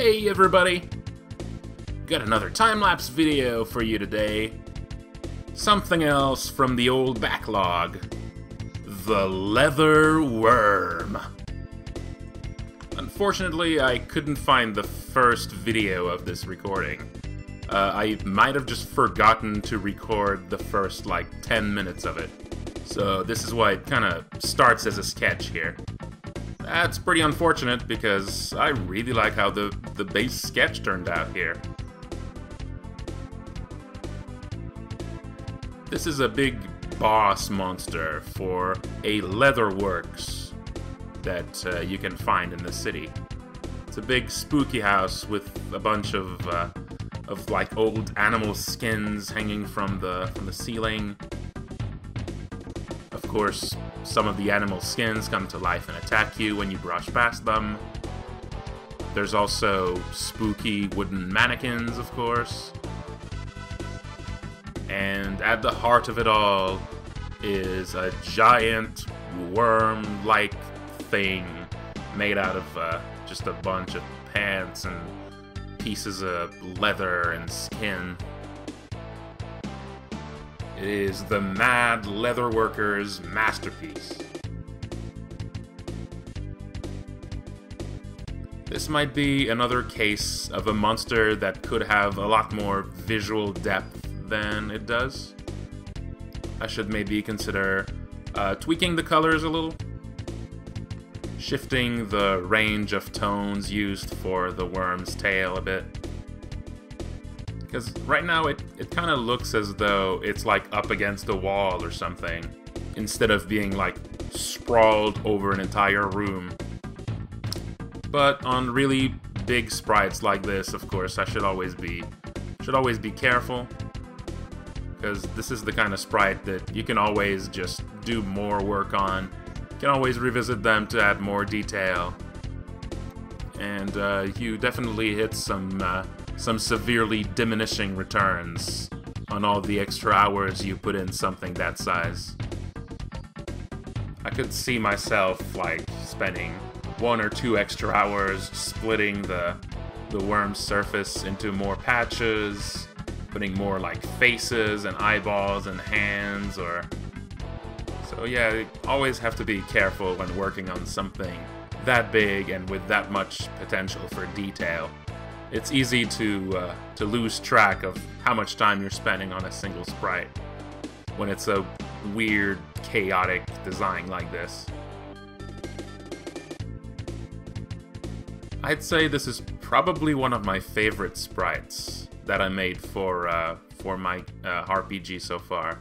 Hey everybody! Got another time-lapse video for you today. Something else from the old backlog. The Leather Wyrm. Unfortunately, I couldn't find the first video of this recording. I might have just forgotten to record the first, 10 minutes of it. So this is why it kinda starts as a sketch here. That's pretty unfortunate because I really like how the base sketch turned out here. This is a big boss monster for a leatherworks that you can find in the city. It's a big spooky house with a bunch of old animal skins hanging from the ceiling. Of course, some of the animal skins come to life and attack you when you brush past them. There's also spooky wooden mannequins, of course. And at the heart of it all is a giant worm-like thing made out of just a bunch of pants and pieces of leather and skin. It is the mad leatherworker's masterpiece. This might be another case of a monster that could have a lot more visual depth than it does. I should maybe consider tweaking the colors a little, shifting the range of tones used for the worm's tail a bit. Because right now it kind of looks as though it's up against a wall or something, instead of being sprawled over an entire room. But on really big sprites like this, of course, I should always be careful, because this is the kind of sprite that you can always just do more work on. You can always revisit them to add more detail, and you definitely hit some severely diminishing returns on all the extra hours you put in something that size. I could see myself spending 1 or 2 extra hours splitting the worm's surface into more patches, putting more faces and eyeballs and hands, so yeah, you always have to be careful when working on something that big and with that much potential for detail. It's easy to lose track of how much time you're spending on a single sprite when it's a weird, chaotic design like this. I'd say this is probably one of my favorite sprites that I made for my RPG so far.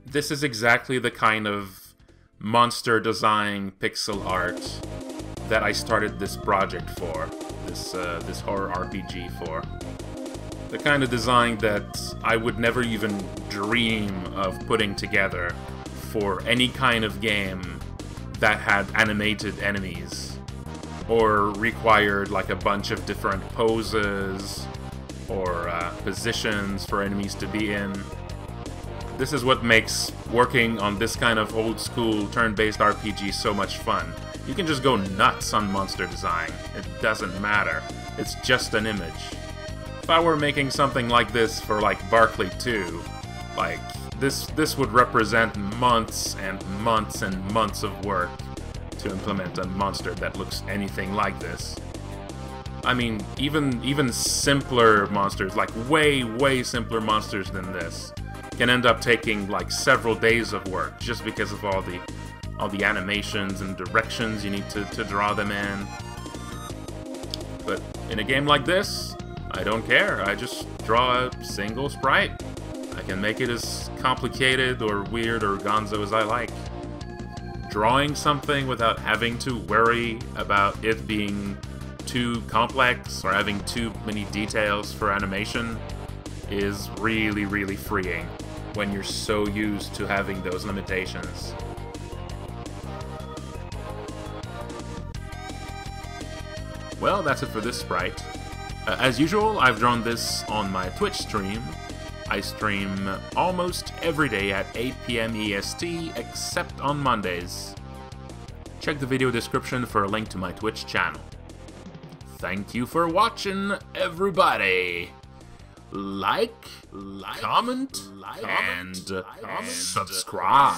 This is exactly the kind of monster design pixel art that I started this project for. This horror RPG for. The kind of design that I would never even dream of putting together for any kind of game that had animated enemies, or required a bunch of different poses or positions for enemies to be in. This is what makes working on this kind of old school turn-based RPG so much fun. You can just go nuts on monster design. It doesn't matter. It's just an image. If I were making something like this for Barkley 2, this would represent months and months and months of work to implement a monster that looks anything like this. I mean, even simpler monsters, way simpler monsters than this, can end up taking several days of work just because of all the animations and directions you need to draw them in. But in a game like this, I don't care. I just draw a single sprite. I can make it as complicated or weird or gonzo as I like. Drawing something without having to worry about it being too complex or having too many details for animation is really, really freeing when you're so used to having those limitations. Well, that's it for this sprite. As usual, I've drawn this on my Twitch stream. I stream almost every day at 8 PM EST, except on Mondays. Check the video description for a link to my Twitch channel. Thank you for watching, everybody. Like, comment, and subscribe.